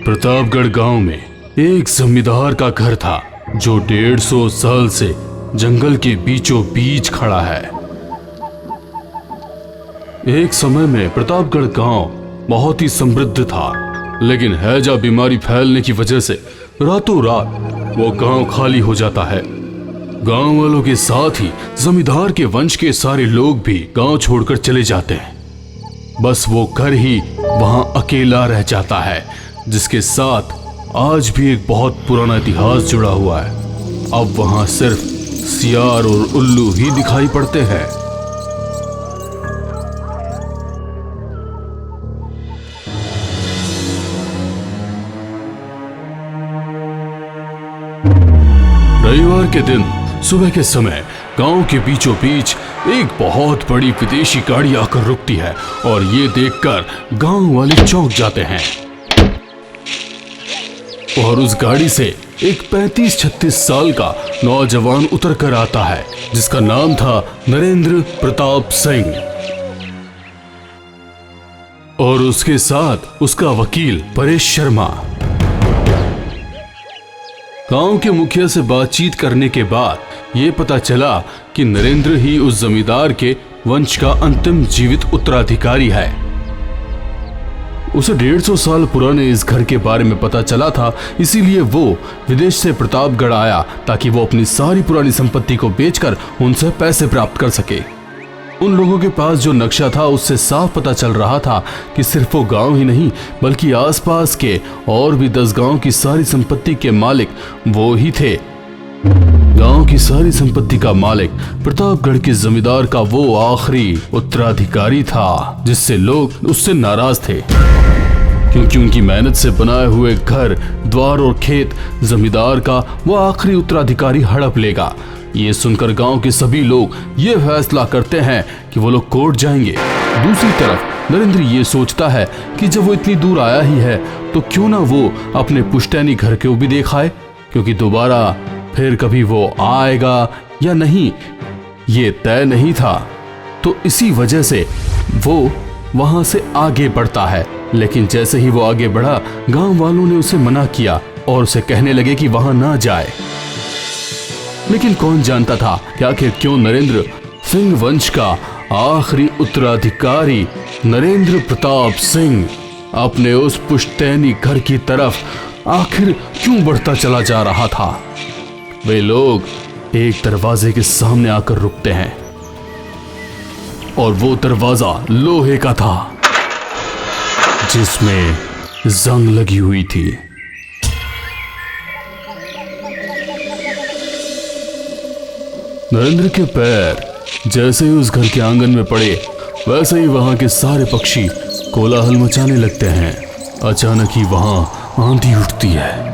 प्रतापगढ़ गांव में एक जमींदार का घर था जो 150 साल से जंगल के बीचों बीच खड़ा है। एक समय में प्रतापगढ़ गांव बहुत ही समृद्ध था, लेकिन हैजा बीमारी फैलने की वजह से रातों रात वो गांव खाली हो जाता है। गांव वालों के साथ ही जमींदार के वंश के सारे लोग भी गांव छोड़कर चले जाते हैं। बस वो घर ही वहां अकेला रह जाता है, जिसके साथ आज भी एक बहुत पुराना इतिहास जुड़ा हुआ है। अब वहां सिर्फ सियार और उल्लू ही दिखाई पड़ते हैं। रविवार के दिन सुबह के समय गांव के बीचों बीच एक बहुत बड़ी विदेशी गाड़ी आकर रुकती है और ये देखकर गांव वाले चौंक जाते हैं। और उस गाड़ी से एक 35-36 साल का नौजवान उतर कर आता है, जिसका नाम था नरेंद्र प्रताप सिंह, और उसके साथ उसका वकील परेश शर्मा। गांव के मुखिया से बातचीत करने के बाद यह पता चला कि नरेंद्र ही उस जमींदार के वंश का अंतिम जीवित उत्तराधिकारी है। उसे 150 साल पुराने इस घर के बारे में पता चला था, इसीलिए वो विदेश से प्रतापगढ़ आया ताकि वो अपनी सारी पुरानी संपत्ति को बेचकर उनसे पैसे प्राप्त कर सके। उन लोगों के पास जो नक्शा था उससे साफ पता चल रहा था कि सिर्फ वो गांव ही नहीं बल्कि आसपास के और भी 10 गांव की सारी संपत्ति के मालिक वो ही थे। गांव की सारी संपत्ति का मालिक प्रतापगढ़ के जमींदार का वो आखिरी उत्तराधिकारी था, जिससे लोग उससे नाराज थे, क्योंकि उनकी मेहनत से बनाए हुए घर द्वार और खेत जमींदार का वो आखिरी उत्तराधिकारी हड़प लेगा। ये सुनकर गांव के सभी लोग ये फैसला करते हैं कि वो लोग कोर्ट जाएंगे। दूसरी तरफ नरेंद्र ये सोचता है कि जब वो इतनी दूर आया ही है तो क्यों ना वो अपने पुश्तैनी घर को भी देखाए, क्योंकि दोबारा फिर कभी वो आएगा या नहीं ये तय नहीं था। तो इसी वजह से वो वहां से आगे बढ़ता है, लेकिन जैसे ही वो आगे बढ़ा गांव वालों ने उसे मना किया और उसे कहने लगे कि वहां ना जाए। लेकिन कौन जानता था कि आखिर क्यों नरेंद्र सिंह वंश का आखिरी उत्तराधिकारी नरेंद्र प्रताप सिंह अपने उस पुश्तैनी घर की तरफ आखिर क्यों बढ़ता चला जा रहा था। वे लोग एक दरवाजे के सामने आकर रुकते हैं और वो दरवाजा लोहे का था जिसमें जंग लगी हुई थी। नरेंद्र के पैर जैसे ही उस घर के आंगन में पड़े वैसे ही वहां के सारे पक्षी कोलाहल मचाने लगते हैं। अचानक ही वहां आंधी उठती है।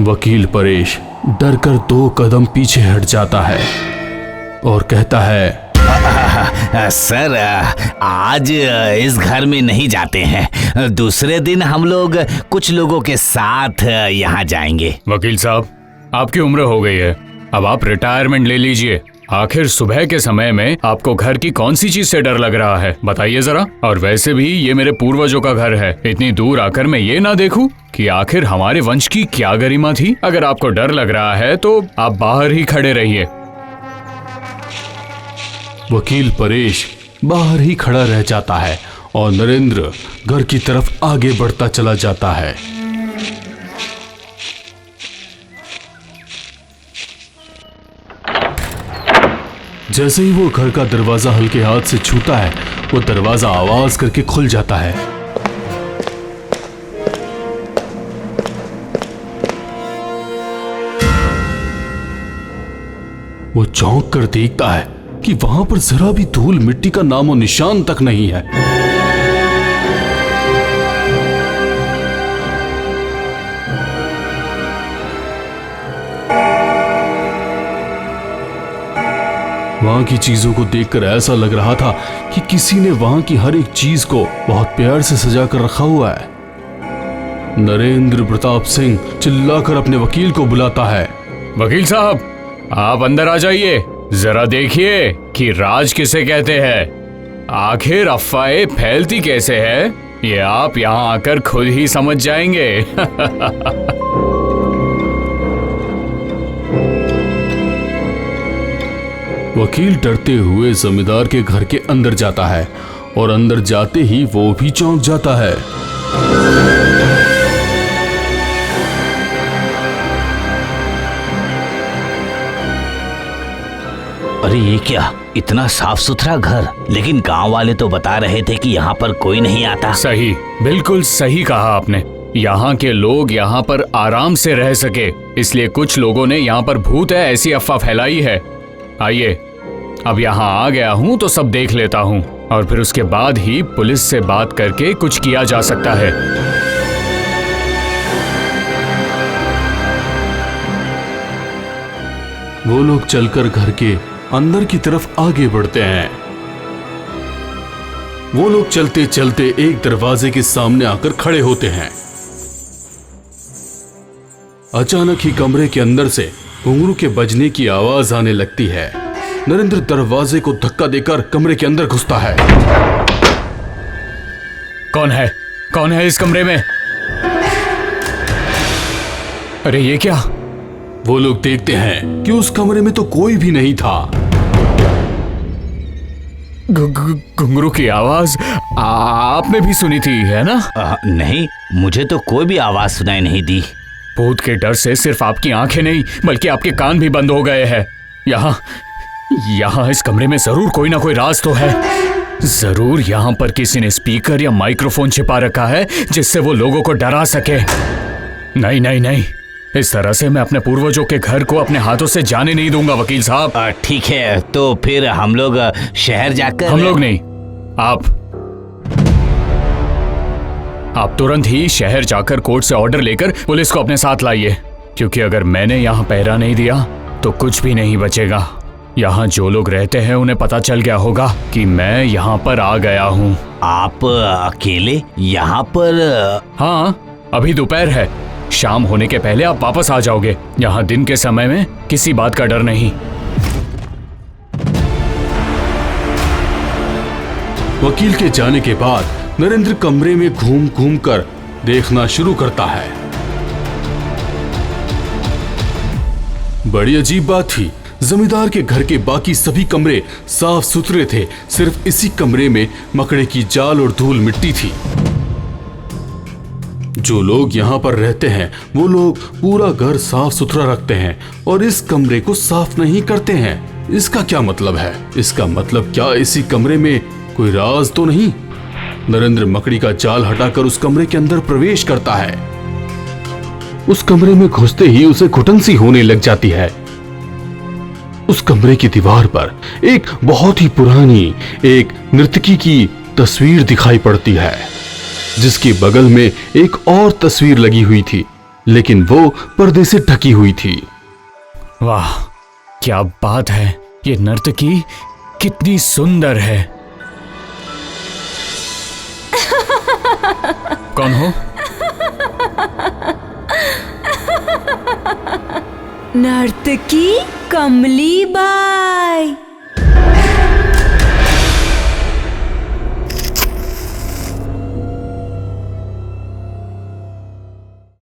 वकील परेश डरकर 2 कदम पीछे हट जाता है और कहता है, सर आज इस घर में नहीं जाते हैं, दूसरे दिन हम लोग कुछ लोगों के साथ यहाँ जाएंगे। वकील साहब, आपकी उम्र हो गई है, अब आप रिटायरमेंट ले लीजिए। आखिर सुबह के समय में आपको घर की कौन सी चीज से डर लग रहा है, बताइए जरा। और वैसे भी ये मेरे पूर्वजों का घर है, इतनी दूर आकर मैं ये ना देखूं कि आखिर हमारे वंश की क्या गरिमा थी। अगर आपको डर लग रहा है तो आप बाहर ही खड़े रहिए। वकील परेश बाहर ही खड़ा रह जाता है और नरेंद्र घर की तरफ आगे बढ़ता चला जाता है। जैसे ही वो घर का दरवाजा हल्के हाथ से छूता है वो दरवाजा आवाज करके खुल जाता है। वो चौंक कर देखता है कि वहां पर जरा भी धूल मिट्टी का नामो निशान तक नहीं है। वहां की चीजों को देखकर ऐसा लग रहा था कि किसी ने वहां की हर एक चीज को बहुत प्यार से सजा कर रखा हुआ है। नरेंद्र प्रताप सिंह चिल्लाकर अपने वकील को बुलाता है। वकील साहब, आप अंदर आ जाइए, जरा देखिए कि राज किसे कहते हैं। आखिर अफवाहें फैलती कैसे है, ये आप यहाँ आकर खुद ही समझ जाएंगे। वकील डरते हुए जमींदार के घर के अंदर जाता है और अंदर जाते ही वो भी चौंक जाता है। अरे ये क्या, इतना साफ सुथरा घर, लेकिन गांव वाले तो बता रहे थे कि यहाँ पर कोई नहीं आता। सही, बिल्कुल सही कहा आपने। यहाँ के लोग यहाँ पर आराम से रह सके, इसलिए कुछ लोगों ने यहाँ पर भूत है ऐसी अफवाह फैलाई है। आइए, अब यहाँ आ गया हूँ तो सब देख लेता हूँ और फिर उसके बाद ही पुलिस से बात करके कुछ किया जा सकता है। वो लोग चलकर घर के अंदर की तरफ आगे बढ़ते हैं। वो लोग चलते चलते एक दरवाजे के सामने आकर खड़े होते हैं। अचानक ही कमरे के अंदर से घुंघरू के बजने की आवाज आने लगती है। नरेंद्र दरवाजे को धक्का देकर कमरे के अंदर घुसता है। कौन है? कौन है इस कमरे में? अरे ये क्या? वो लोग देखते हैं कि उस कमरे में तो कोई भी नहीं था। घुंघरू की आवाज आपने भी सुनी थी, है ना? नहीं, मुझे तो कोई भी आवाज सुनाई नहीं दी। भूत के डर से सिर्फ आपकी आंखें नहीं बल्कि आपके कान भी बंद हो गए हैं। यहाँ इस कमरे में जरूर कोई ना कोई राज तो है। जरूर यहाँ पर किसी ने स्पीकर या माइक्रोफोन छिपा रखा है जिससे वो लोगों को डरा सके। नहीं नहीं नहीं, इस तरह से मैं अपने पूर्वजों के घर को अपने हाथों से जाने नहीं दूंगा वकील साहब। ठीक है, तो फिर हम लोग शहर जाकर। हम लोग नहीं, आप तुरंत ही शहर जाकर कोर्ट से ऑर्डर लेकर पुलिस को अपने साथ लाइए, क्योंकि अगर मैंने यहाँ पहरा नहीं दिया तो कुछ भी नहीं बचेगा। यहाँ जो लोग रहते हैं उन्हें पता चल गया होगा कि मैं यहाँ पर आ गया हूँ। आप अकेले यहाँ पर? हाँ, अभी दोपहर है, शाम होने के पहले आप वापस आ जाओगे। यहाँ दिन के समय में किसी बात का डर नहीं। वकील के जाने के बाद नरेंद्र कमरे में घूम घूम कर देखना शुरू करता है। बड़ी अजीब बात थी, जमींदार के घर के बाकी सभी कमरे साफ सुथरे थे, सिर्फ इसी कमरे में मकड़े की जाल और धूल मिट्टी थी। जो लोग यहाँ पर रहते हैं वो लोग पूरा घर साफ सुथरा रखते हैं और इस कमरे को साफ नहीं करते हैं। इसका क्या मतलब है? इसका मतलब क्या इसी कमरे में कोई राज तो नहीं? नरेंद्र मकड़ी का जाल हटाकर उस कमरे के अंदर प्रवेश करता है। उस कमरे में घुसते ही उसे घुटन सी होने लग जाती है। उस कमरे की दीवार पर एक बहुत ही पुरानी एक नर्तकी की तस्वीर दिखाई पड़ती है, जिसके बगल में एक और तस्वीर लगी हुई थी, लेकिन वो पर्दे से ढकी हुई थी। वाह, क्या बात है! ये नर्तकी कितनी सुंदर है। कौन हो? नर्तकी कमली बाई।